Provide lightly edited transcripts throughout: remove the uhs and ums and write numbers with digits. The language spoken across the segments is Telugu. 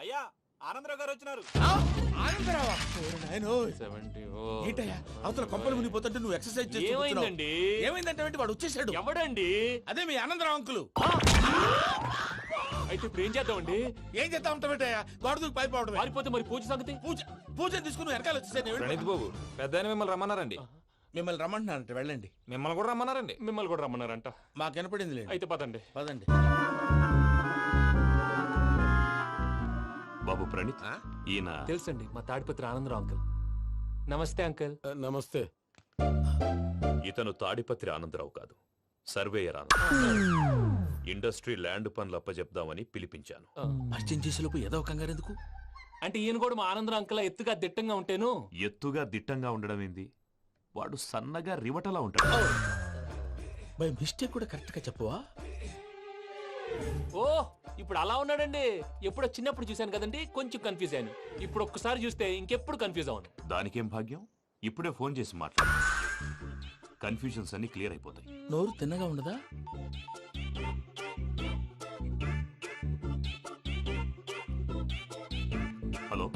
అయ్యా ఆనందరావు గారు వచ్చినారు. ఏంటయ్యా అవతల కొంపలు మునిగిపోతుంటే నువ్వు ఎక్సర్సైజ్ చేస్తున్నావు? ఏమైందంటే వాడు వచ్చేసాడు. ఎవడండి? అదే మీ ఆనందరావు అంకులు. అయితే ఇప్పుడు ఏం చేద్దామండి? ఏం చేస్తా ఉంటావేటయ్యా? గోడ దూకి పైపోవడం. పారిపోతే మరి పూజ సంగతి? పూజ తీసుకుని వెనకాల వచ్చేసాను. ప్రణీత్ బాబు పెద్ద మిమ్మల్ని రమ్మన్నారండి. మిమ్మల్ని రమ్మంటున్నారంట, వెళ్ళండి. మిమ్మల్ని కూడా రమ్మన్నారండి. మిమ్మల్ని కూడా రమ్మన్నారంట. మాకు వినపడింది లేదు. అయితే పదండి. పదండి. బాబు ప్రణీత్, ఈయన తెలుసండి, మా తాడిపత్రి ఆనందరావు అంకుల్. నమస్తే అంకుల్. నమస్తే. ఇతను తాడిపత్రి ఆనందరావు కాదు, సర్వేయర్ ఆనందరావు. ఇండస్ట్రీ ల్యాండ్ పనులు అప్పజెప్దామని పిలిపించాను. పరిచయం చేసేలోపు ఏదో కంగారు ఎందుకు? అంటే ఈయన కూడా మా ఆనందరావు అంకుల్ ఎత్తుగా దిట్టంగా ఉంటేను. ఎత్తుగా దిట్టంగా ఉండడం ఏంది? వాడు సన్నగా రివటలా ఉంటాడు. బై మిస్టేక్ కూడా కరెక్ట్ గా చెప్పవా? ఓ ఇప్పుడు అలా ఉన్నాడండి. ఎప్పుడో చిన్నప్పుడు చూశాను కదండి, కొంచెం కన్ఫ్యూజ్ అయ్యాను. ఇప్పుడు ఒక్కసారి చూస్తే ఇంకెప్పుడు కన్ఫ్యూజ్ అవును. దానికేం భాగ్యం, ఇప్పుడే ఫోన్ చేసి మాట్లాడు. కన్ఫ్యూజన్స్ అన్ని క్లియర్ అయిపోతాయి. నోరు తిన్నగా ఉండదా? హలో,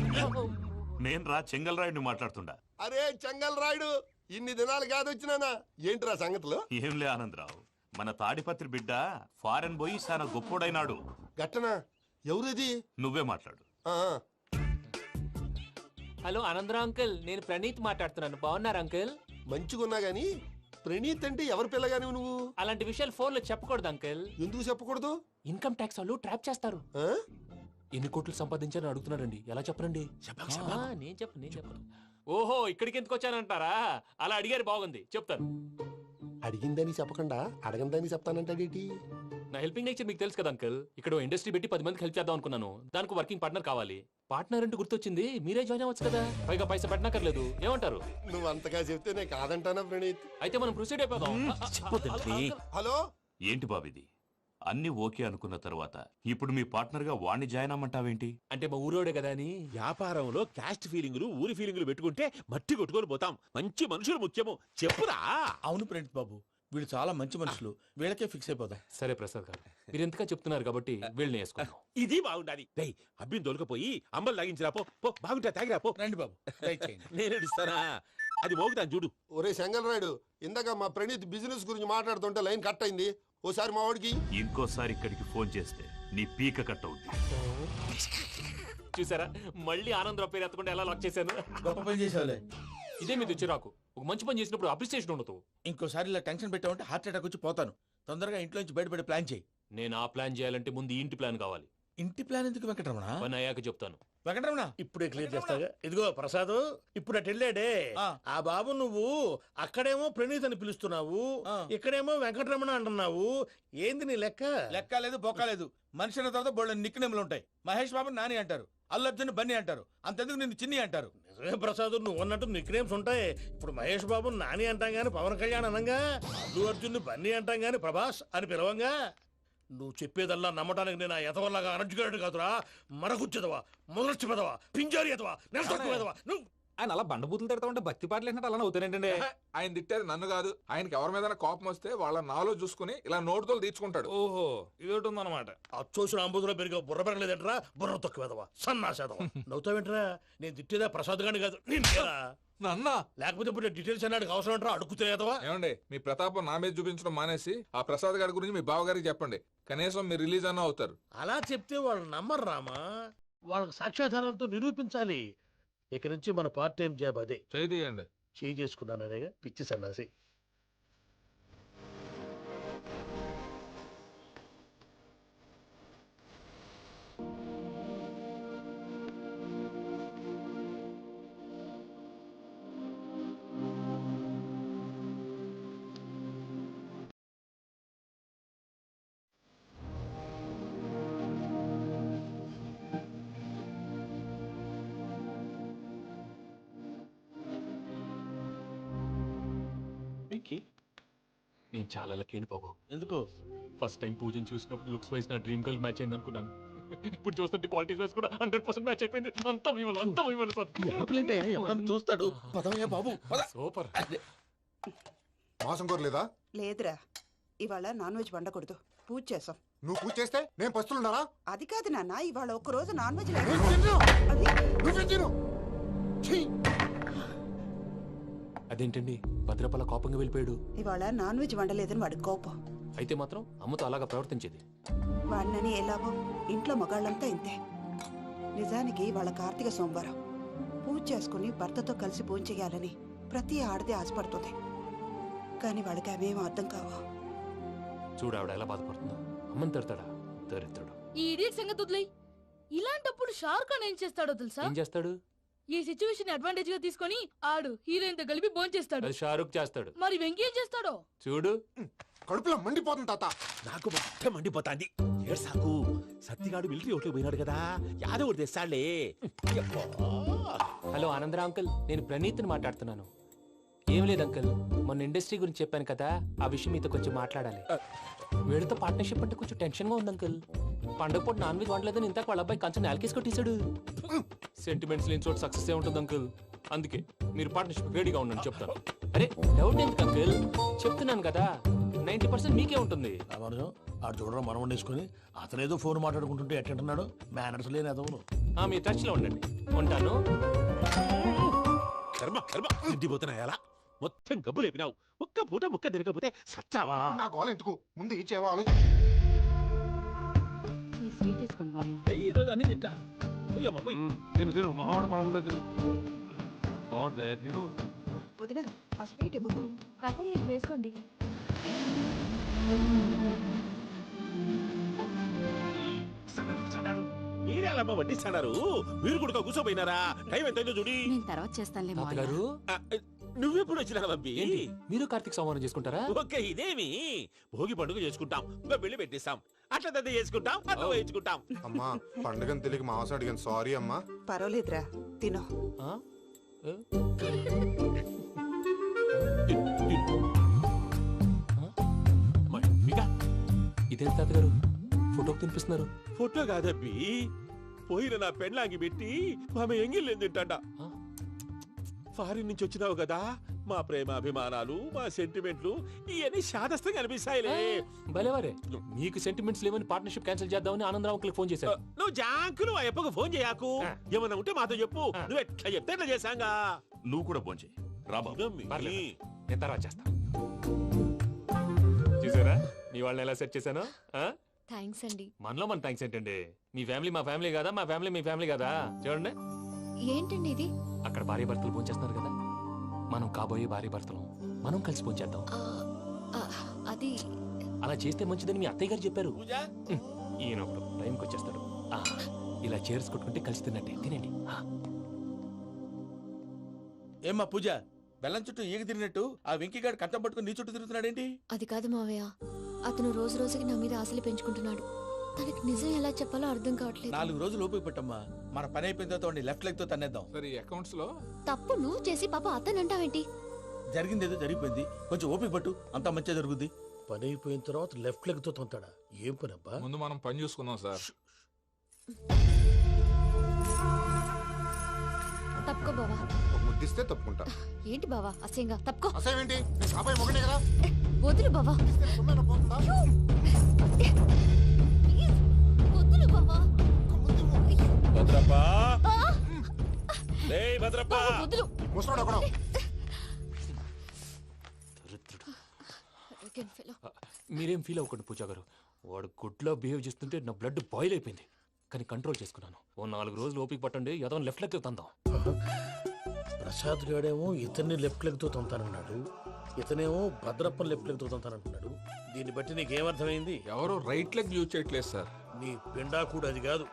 నేను రా చెంగల్రాయుడిని మాట్లాడుతుండా. అరే చెంగల్ రాయుడు, ఇన్ని దినాలు కాదు వచ్చినానా? ఏంట్రా సంగతులు? ఏంలే ఆనందరావు, మన తాడిపత్రి బిడ్డ ఫారెన్ పోయి చాలా గొప్పోడైనాడు. గట్టనా? ఎవరిది? నువ్వే మాట్లాడు. ఆ, హలో ఆనందరావు అంకుల్, నేను ప్రణీత్ మాట్లాడుతున్నాను. బాగున్నారు అంకుల్? మంచిగున్నా గాని ప్రణీత్ అంటే ఎవరి పిల్లగాని నువ్వు? అలాంటి విషయాలు ఫోన్ లో చెప్పకూడదు అంకుల్. ఎందుకు చెప్పకూడదు? ఇన్కమ్ ట్యాక్స్ వాళ్ళు ట్రాప్ చేస్తారు. ఆ? ఎన్ని కోట్లు సంపాదించాలని అడుగుతున్నారండి. ఎలా చెప్పరండి? నేను చెప్పను. ఓహో, ఇక్కడికి ఎందుకు వచ్చానంటారా? అలా అడిగారు, బాగుంది, చెప్తాను. అడిగిందని చెప్పకుండా అడగందని చెప్తానంటాడేటి? నా హెల్పింగ్ నేచర్ మీకు తెలుసు కదా అంకుల్. ఇక్కడ ఇండస్ట్రీ పెట్టి 10 మందికి హెల్ప్ చేద్దాం అనుకున్నాను. దానికి వర్కింగ్ పార్ట్నర్ కావాలి. పార్ట్నర్ అంటే గుర్తొచ్చింది, మీరే జాయిన్ అవ్వచ్చు కదా. పైగా పైసా పెట్టనక్కర్లేదు. ఏమంటారు? నువ్వు అంతగా చెప్తేనే కాదంటానా ప్రణీత్? అయితే మనం ప్రొసీడ్ అయిపోదాం. హలో, ఏంటి బాబిది? అన్ని ఓకే అనుకున్న తర్వాత ఇప్పుడు మీ పార్ట్నర్ గా వాణ్ణి జాయిన్ అమ్మంటావేంటి? అంటే మా ఊరోడే కదా అని. వ్యాపారంలో క్యాస్ట్ ఫీలింగులు ఊరి ఫీలింగులు పెట్టుకుంటే మట్టి కొట్టుకొని పోతాం. మంచి మనుషులు ముఖ్యము. చెప్పురా. అవును ప్రణీత్ బాబు, వీళ్ళు చాలా మంచి మనుషులు. వీళ్ళకే ఫిక్స్ అయిపోదాం. సరే ప్రసాద్ గారు, మీరు ఎంతగా చెప్తున్నారు కాబట్టి వీళ్ళని వేసుకున్నాం. ఇది బాగుండాలి. డై అబ్బిని దొలకపోయి అంబలు తాగించిరా పో. పో బాగుంటా తాగిరా పో. రండి బాబు, దయచేయండి. నేను ఇస్తానా? అది మోగుతాను చూడు. ఒరే చెంగల్ రాయుడు, ఇందాక మా ప్రణీత్ బిజినెస్ గురించి మాట్లాడుతుంటే లైన్ కట్ అయింది. ఓసారి మా వాడికి ఇంకోసారి ఇక్కడికి ఫోన్ చేస్తే నీ పీక కట్ అవుద్ది. చూసారా, మళ్ళీ ఆనందరావు పేరు ఎత్తకుండా ఎలా లాక్ చేశాను. గొప్ప పని చేసేవాళ్ళే. ఇదే మీద చిరాకు. ఒక మంచి పని చేసినప్పుడు అప్రిసియేషన్ ఉండదు. ఇంకోసారి ఇలా టెన్షన్ పెట్టామంటే హార్ట్ అటాక్ వచ్చి పోతాను. తొందరగా ఇంట్లో నుంచి బయటపడే ప్లాన్ చేయి. నేను ఆ ప్లాన్ చేయాలంటే ముందు ఈ ఇంటి ప్లాన్ కావాలి. ఇంటి ప్లాన్ ఎందుకు వెంకటరమణ? పని అయ్యాక చెప్తాను. వెంకటరమణ ఇప్పుడే క్లియర్ చేస్తాగా. ఇదిగో ప్రసాద్, ఇప్పుడు అటు వెళ్ళాడే ఆ బాబు, నువ్వు అక్కడేమో ప్రణీత్ అని పిలుస్తున్నావు, ఇక్కడేమో వెంకటరమణ అంటున్నావు. ఏంది నీ లెక్క? లెక్క లేదు, బొక్క లేదు. మనిషి అన్న తర్వాత బోళ్ళ నిక్నెములు ఉంటాయి. మహేష్ బాబు నాని అంటారు, అల్లు అర్జున్ బన్నీ అంటారు, అంతెందుకు నిన్ను చిన్ని అంటారు. నిజమే ప్రసాద్, నువ్వు అన్నట్టు నిక్ నేమ్స్ ఉంటాయి. ఇప్పుడు మహేష్ బాబు నాని అంటాం గాని పవన్ కళ్యాణ్ అనంగా, అల్లు అర్జున్ బన్నీ అంటాం గాని ప్రభాస్ అని పిలవంగా. నువ్వు చెప్పేదల్లా నమ్మటానికి నేను ఎతవల్లాగా అనర్జుకేటెడ్ కాదురా. మరగుచ్చదవా, మొదలచ్చి పెదవా, పింజారి ఎదవా, నెలసొక్కు పెదవా. నువ్వు ఆయన అలా బండబూతులు తిడతా ఉంటే భక్తి పాటలు ఏంటంటే అలా అవుతానంటే. ఆయన తిట్టేది నన్ను కాదు, ఆయనకి ఎవరి మీద కోపం వస్తే వాళ్ళ నాలో చూసుకుని ఇలా నోటుతో తీర్చుకుంటాడు. ఓహో, ఇది ఒకటి ఉందన్నమాట. అచ్చోసిన అంబుధులో పెరిగే బుర్ర పెరగలేదంటరా. బుర్ర తొక్కు పెదవా, సన్నాసేదవా. నవ్వుతావేంటరా? నేను తిట్టేదా ప్రసాద్ గాని కాదు, నిన్నేరా. నన్నా? లేకపోతే ఇప్పుడు డీటెయిల్స్ అన్నాడు అవసరం అంటారా? అడుగుతాయేదవా. ఏమండి, మీ ప్రతాపం నా మీద చూపించడం మానేసి ఆ ప్రసాద్ గారి గురించి మీ బావగారికి చెప్పండి. కనీసం మీరు రిలీజ్ అన్న అవుతారు. అలా చెప్తే వాళ్ళు నమ్మరు రామా. వాళ్ళకి సాక్ష్యాధారాలతో నిరూపించాలి. ఇక నుంచి మన పార్ట్ టైం జాబ్ అదే. చేయండి. చేయి చేసుకున్నాననే పిచ్చి సన్నాసి. నేను చాలా లక్కీ బాబు. ఎందుకు? ఫస్ట్ టైం పూజను చూసినప్పుడు లుక్స్ వైజ్ నా డ్రీమ్ గర్ల్ మ్యాచ్ అయింది అనుకున్నాను. ఇప్పుడు చూస్తుంటే క్వాలిటీస్ వైజ్ కూడా 100% మ్యాచ్ అయిపోయింది. అంతా మీ వల్ల సార్. చూస్తాడు. పదవయ్యా బాబు, పద. సూపర్. మాసం కోరలేదా? లేదురా, ఇవాళ నాన్ వెజ్ వండకూడదు, పూజ చేసాం. నువ్వు పూజ చేస్తే నేను పస్తులున్నారా? అది కాదు నాన్న, ఇవాళ ఒక్క రోజు నాన్ వెజ్ నేను తిన్ను. అది నువ్వే తిను. ఛీ! అదేంటండి భద్రపల కోపంగా వెళ్ళిపోయాడు? ఇవాళ నాన్ వెజ్ వండలేదని వాడి కోపం. అయితే మాత్రం అమ్మతో అలాగా ప్రవర్తించేది. వాడినని ఎలాగో ఇంట్లో మగాళ్ళంతా ఇంతే. నిజానికి వాళ్ళ కార్తీక సోమవారం పూజ చేసుకుని భర్తతో కలిసి పూజ చేయాలని ప్రతి ఆడది ఆశపడుతుంది. కానీ వాళ్ళకి అవేం అర్థం కావు. చూడు ఆవిడ ఎలా బాధపడుతుందో. అమ్మని తిడతాడా దరిద్రుడు. ఈ ఇడియట్ సంగతి వదిలేయ్. ఇలాంటప్పుడు షారుఖ్ ఖాన్ ఏం చేస్తాడో తెలుసా? ఏం చేస్తాడు? ఈ సిచ్యువేషన్ అడ్వాంటేజ్ గా తీసుకొని ఆడు హీరోయిన్ తో కలిపి బోన్ చేస్తాడు. అది షారుఖ్ చేస్తాడు. మరి వెంకీ ఏం చేస్తాడో చూడు. కడుపులో మండిపోతుంది తాత. నాకు మొత్తం మండిపోతాంది. ఏడు సాకు సత్తిగాడు మిలిటరీ ఓట్లకు పోయినాడు కదా, యాదో ఒకటి తెస్తాడులే. యబ్బా. హలో ఆనందరా అంకుల్, నేను ప్రణీత్ని మాట్లాడుతున్నాను. ఏం లేదు అంకుల్, మొన్న ఇండస్ట్రీ గురించి చెప్పాను కదా, ఆ విషయం మీతో కొంచెం మాట్లాడాలి. వీడితో పార్ట్నర్షిప్ అంటే కొంచెం టెన్షన్ గా ఉంది అంకుల్. పండగ పూట నాన్ వెజ్ వండలేదని ఇంతకు వాళ్ళ అబ్బాయి కంచెం నేలకేసి కొట్టేశాడు. సెంటిమెంట్స్ లేని చోట సక్సెస్ ఏ ఉంటుంది అంకుల్. అందుకే మీరు పార్ట్నర్షిప్ రెడీగా ఉండండి చెప్తాను. అరే డౌట్ ఎందుకు అంకుల్, చెప్తున్నాను కదా 90% మీకే ఉంటుంది. రామానుజం ఆడు చూడడం మనం వండేసుకుని అతనేదో ఫోన్ మాట్లాడుకుంటుంటే ఎట్టంటున్నాడు. మేనర్స్ లేని అదవును. మీ టచ్ లో ఉండండి. ఉంటాను. కర్మ కర్మ తిండిపోతున్నా ఎలా మొత్తం గబ్బు లేపినావు. ఒక్క పూట ముక్క తిరగకపోతే సచ్చావా? నా గోల ఎందుకు, ముందు ఇచ్చేవా అని. ఈరోజు అన్ని తింటా. అయ్యమ్మ, పోయ్. వదిన, ఆ స్వీట్ ఇవ్వు. వేసుకోండి. మీరేలమ్మ వడ్డిస్తాడారు, మీరు కూడా కూర్చోపోయినారా? టైం ఎంతైందో చూడి. నేను తర్వాత చేస్తానులే తాతగారు ఆ, నువ్వెప్పుడు వచ్చినా బంబి? ఏంటి మీరు కార్తీక సంహారం చేసుకుంటారా? ఓకే, ఇదేమి భోగి పండుగ చేసుకుంటాం, ఇంకా పెళ్లి పెట్టిస్తాం, అట్లా దద్ద చేసుకుంటాం, అట్లా వేయించుకుంటాం. అమ్మా పండుగని తెలియక మాంసం అడిగాను, సారీ అమ్మా. పర్వాలేదురా, తినో. ఆ? ఏ? ఇదేంటి తాతగారు ఫోటోకి తినిపిస్తున్నారు? ఫోటో కాదబ్బి, పోయిన నా పెళ్ళాంగి పెట్టి ఆమె ఎంగిల్ తింటాడ. ఫారిన్ నుంచి వచ్చినావు కదా, మా ప్రేమ అభిమానాలు, మా సెంటిమెంట్లు ఇవన్నీ శాదస్తంగా అనిపిస్తాయిలే. భలేవారే, మీకు సెంటిమెంట్స్ లేవని పార్ట్నర్షిప్ క్యాన్సిల్ చేద్దామని ఆనందరావు అంకుల్కి ఫోన్ చేశారు. నువ్వు జాంకులు ఆ ఎప్పకు ఫోన్ చేయకు. ఏమన్నా ఉంటే మాతో చెప్పు, నువ్వు ఎట్లా చెప్తే ఎట్లా చేశాంగా. నువ్వు కూడా భోంచేయి రా బాబు. పర్లేదు, నేను తర్వాత చేస్తా. చూసారా మీ వాళ్ళని ఎలా సెట్ చేశాను? థ్యాంక్స్ అండి. మనలో మన థ్యాంక్స్ ఏంటండి, మీ ఫ్యామిలీ మా ఫ్యామిలీ కదా, మా ఫ్యామిలీ మీ ఫ్యామిలీ కదా. చూడండి, ఏంటండి ఇది? అక్కడ భార్య భర్తలు భోంచేస్తున్నారు కదా, మనం కాబోయే భార్య భర్తలు మనం కలిసి భోంచేద్దాం. అది అలా చేస్తే మంచిదని మీ అత్తయ్య గారు చెప్పారు. పూజ ఈయన ఒకడు టైంకి వచ్చేస్తాడు. ఇలా చేర్స్ కొట్టుకుంటే కలిసి తిన్నట్టే తినండి. ఏమ్మా పూజ, బెల్లం చుట్టూ ఈగ తిరిగినట్టు ఆ వెంకీగాడు కంటం పట్టుకుని నీ చుట్టూ తిరుగుతున్నాడేంటి? అది కాదు మావయ్య, అతను రోజు రోజుకి నా మీద ఆశలు పెంచుకుంటున్నాడు. తనకి నిజం ఎలా చెప్పాలో అర్థం కావట్లేదు. 4 రోజులు ఓపిక పట్టమ్మా, మన పని అయిపోయిన తర్వాత లెఫ్ట్ లెగ్ తో తన్నేద్దాం. సరే అకౌంట్స్ లో తప్పు నువ్వు చేసి పాప అతను అంటావేంటి? జరిగింది ఏదో జరిగిపోయింది, కొంచెం ఓపిక పట్టు, అంతా మంచిగా జరుగుద్ది. పని అయిపోయిన తర్వాత లెఫ్ట్ లెగ్ తో తొంతాడా? ఏం పని అబ్బా? ముందు మనం పని చూసుకుందాం సార్. తప్పుకో బావా. ఒక ముద్దిస్తే తప్పుకుంటా. ఏంటి బావా అసహ్యంగా? తప్పుకో. అసేమేంటి, నీ షాపాయి మొగనే కదా. వదులు బావా. ఇస్తే సొమ్మేనా పోతుందా? వదులు బావా. భద్రప్పా, భద్రప్ప, వదులు. ముసలోడు ఒకడు. Arrogant fellow. మీరేం ఫీల్ అవ్వకండి పూజా గారు, వాడు గుడ్లో బిహేవ్ చేస్తుంటే నా బ్లడ్ బాయిల్ అయిపోయింది. కానీ కంట్రోల్ చేసుకున్నాను. ఓ 4 రోజులు ఓపిక పట్టండి, ఏదో లెఫ్ట్ లెగ్ తందాం. ప్రసాద్ గాడేమో ఇతన్ని లెఫ్ట్ లెగ్ తో తొంతానన్నాడు, ఇతనేమో భద్రప్ప లెఫ్ట్ లెగ్ తో తొంతానంటున్నాడు. దీన్ని బట్టి నీకేమర్థమైంది? ఎవరు రైట్ లెగ్ యూజ్ చేయట్లేదు సార్. నీ పిండా కూడా అది కాదు.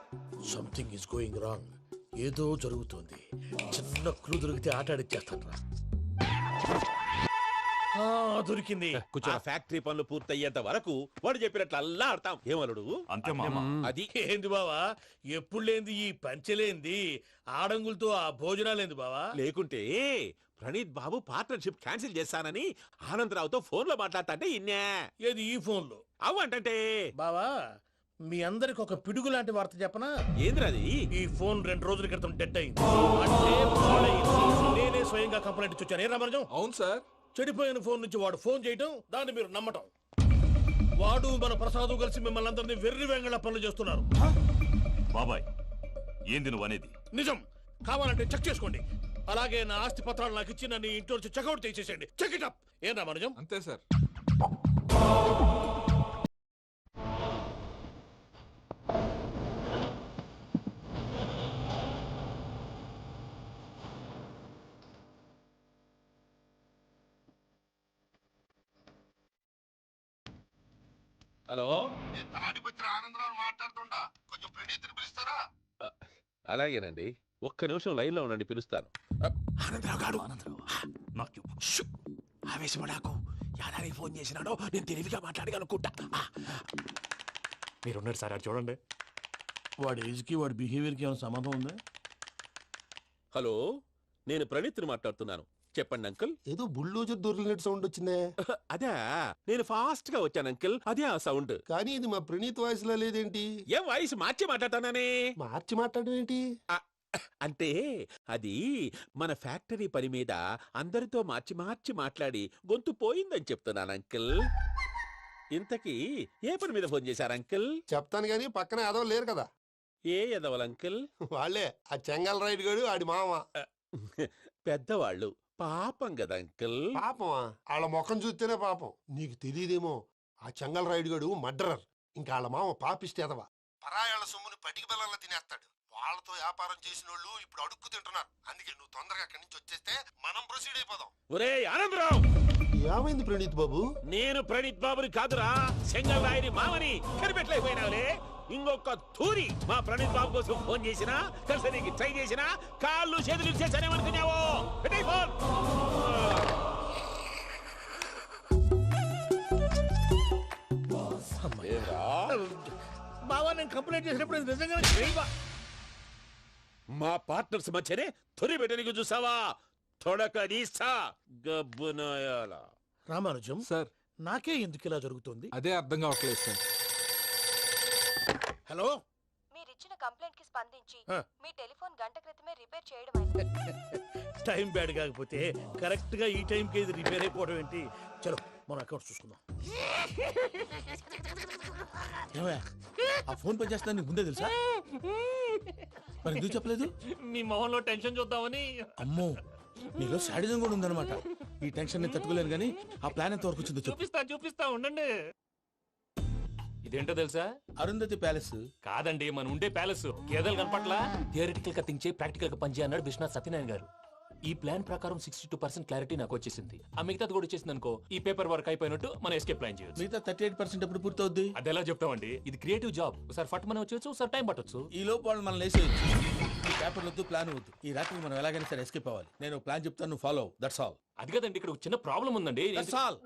Something is going wrong. ఏదో జరుగుతోంది. చిన్న క్లూ దొరికితే ఆట ఆడిచ్చేస్తాను రా. దొరికింది. ఆ ఫ్యాక్టరీ పనులు పూర్తయ్యేంత వరకు వాడు చెప్పినట్లు అల్లా ఆడతాం. ఏమలుడు? అంతే మామ. అది ఏంది బావా, ఎప్పుడు లేంది ఈ పంచలేంది, ఆడంగులతో ఆ భోజనాలేంది బావా? లేకుంటే ప్రణీత్ బాబు పార్ట్నర్షిప్ క్యాన్సిల్ చేస్తానని ఆనందరావుతో ఫోన్ లో మాట్లాడతాంటే ఇన్నే. ఏది ఈ ఫోన్ లో? అవ్వంటే బావా, మీ అందరికి ఒక పిడుగు లాంటి వార్త చెప్పనా? ఏంద్రది? ఈ ఫోన్ 2 రోజుల క్రితం డెడ్ అయింది. అంటే పాడైంది. నేనే స్వయంగా కంప్లైంట్ ఇచ్చాను. ఏ రామరాజం? అవును సార్. చెడిపోయిన ఫోన్ నుంచి వాడు ఫోన్ చేయటం, దాన్ని మీరు నమ్మటం. వాడు మన ప్రసాదు కలిసి మిమ్మల్ని అందరినీ వెర్రి వెంగళ పనులు చేస్తున్నారు. బాబాయ్ ఏంది నువ్వు అనేది? నిజం. కావాలంటే చెక్ చేసుకోండి. అలాగే నా ఆస్తి పత్రాలు నాకు ఇచ్చి నన్ను ఇంట్లో నుంచి చెక్అౌట్ చేసేసేయండి. Check it up. ఏం రామానుజం? అంతే సార్. హలో, తాడిపత్రి ఆనందరావు మాట్లాడుతుండా, కొంచెం ప్రణీతిని పిలుస్తారా? అలాగేనండి, ఒక్క నిమిషం లైన్ లో ఉండండి, పిలుస్తాను. ఆనందరావు గాడు నాకు ఆవేశపడాకు. యాదానికి ఫోన్ చేసినాడో నేను తెలివిగా మాట్లాడగలనుకుంటా. మీరున్నారు సార్, అది చూడండి. వాడి ఏజ్ కి వాడి బిహేవియర్ కి ఏమైనా సంబంధం ఉందా? హలో, నేను ప్రణీత్ని మాట్లాడుతున్నాను. చెప్పండి అంకుల్. ఏదో బుల్డోజర్ దొరికినట్టు సౌండ్ వచ్చిందే. అదే, నేను ఫాస్ట్ గా వచ్చాను అంకుల్, అదే ఆ సౌండ్. కానీ ఇది మా ప్రణీత్ వాయిస్ లో లేదేంటి? ఏం వాయిస్ మార్చి మాట్లాడతానని? మార్చి మాట్లాడడం ఏంటి? అంటే అది మన ఫ్యాక్టరీ పని మీద అందరితో మార్చి మార్చి మాట్లాడి గొంతు పోయిందని చెప్తున్నాను అంకుల్. ఇంతకీ ఏ పని మీద ఫోన్ చేశారు అంకుల్? చెప్తాను గానీ పక్కన ఏదో లేరు కదా. ఏ ఎదవల్ అంకుల్? వాళ్ళే ఆ చెంగల్ రైడ్ గడు ఆడి మామ. పెద్దవాళ్ళు, పాపం కదా అంకుల్. పాపమా? వాళ్ళ ముఖం చూస్తేనే పాపం. నీకు తెలియదేమో, ఆ చెంగల్ రైడ్ గడు మర్డరర్. ఇంకా వాళ్ళ మామ పాపిస్తేదవా. పరాయాళ్ళ సొమ్ముని పటికి బెల్లంలో తినేస్తాడు. వాళ్ళతో వ్యాపారం చేసిన వాళ్ళు ఇప్పుడు అడుక్కు తింటున్నారు. అందుకే నువ్వు తొందరగా అక్కడి నుంచి వచ్చేస్తే మనం ప్రొసీడ్ అయిపోదాం. ఒరే ఆనందరావు, ఏమైంది ప్రణీత్ బాబు? నేను ప్రణీత్ బాబుని కాదురా, సెంగల్ రాయని మామని. కనిపెట్టలేకపోయినావులే. ఇంకొక తూరి మా ప్రణీత్ బాబు కోసం ఫోన్ చేసినా, కలిసి నీకు ట్రై చేసినా కాళ్ళు చేతులు ఇచ్చేసానేమనుకున్నావు. పెట్టేయ్ ఫోన్. బావా, నేను కంప్లైంట్ చేసినప్పుడు ఇది నిజంగానే చేయవా? మా పార్ట్నర్స్ మధ్యనే తొలి పెట్టడానికి చూసావా? తొడక నీస్తా గబ్బునాయాల. రామానుజం సార్, నాకే ఎందుకు ఇలా జరుగుతుంది? అదే అర్థం కావట్లేదు సార్. హలో, మీరిచ్చిన కంప్లైంట్ కి స్పందించి ఆ. మీ టెలిఫోన్ గంట క్రితమే రిపేర్ చేయడం అయింది. టైం బ్యాడ్ కాకపోతే కరెక్ట్ గా ఈ టైం కి ఇది రిపేర్ అయిపోవడం ఏంటి? చలో మన అకౌంట్ చూసుకుందాం. ఏమయ్య, ఆ ఫోన్ పని చేస్తున్నా నీకు ముందే తెలుసా? మరి ఎందుకు చెప్పలేదు? మీ మొహంలో టెన్షన్ చూద్దామని. అమ్మో, నీలో శాడిజం కూడా ఉందన్నమాట. ఈ టెన్షన్ నేను తట్టుకోలేను కానీ ఆ ప్లాన్ ఎంత వరకు వచ్చిందో చెప్పు. చూపిస్తా ఉండండి. ఇదేంటో తెలుసా? అరుంధతి ప్యాలెస్ కాదండి, మన ఉండే ప్యాలెస్. గేదెలు కనపట్లా? థియరిటికల్ గా థింక్ చేయి, ప్రాక్టికల్ గా పనిచేయ అన్నాడు విశ్వనాథ్ సత్యనారాయణ గారు. ఈ ప్లాన్ ప్రకారం 62% క్లారిటీ నాకు వచ్చేసింది. ఆ మిగతాది కూడా వచ్చేసింది అనుకో, ఈ పేపర్ వర్క్ అయిపోయినట్టు మనం ఎస్కేప్ ప్లాన్ చేయొచ్చు. మిగతా 38% ఎప్పుడు పూర్తవుద్ది? అది ఎలా చెప్తామండి? ఇది క్రియేటివ్ జాబ్. ఒకసారి ఫట్ మనం వచ్చేచ్చు, ఒకసారి టైం పట్టొచ్చు. ఈ లోపు వాళ్ళు మనం లేసేయచ్చు. ఈ పేపర్ వద్దు, ప్లాన్ వద్దు. ఈ రాత్రికి మనం ఎలాగైనా సరే ఎస్కేప్ అవ్వాలి. నేను ప్లాన్ చెప్తాను, నువ్వు ఫాలో. That's all. అది కదండి, ఇక్కడ ఒక చిన్న ప్రాబ్లం ఉందండి. That's all.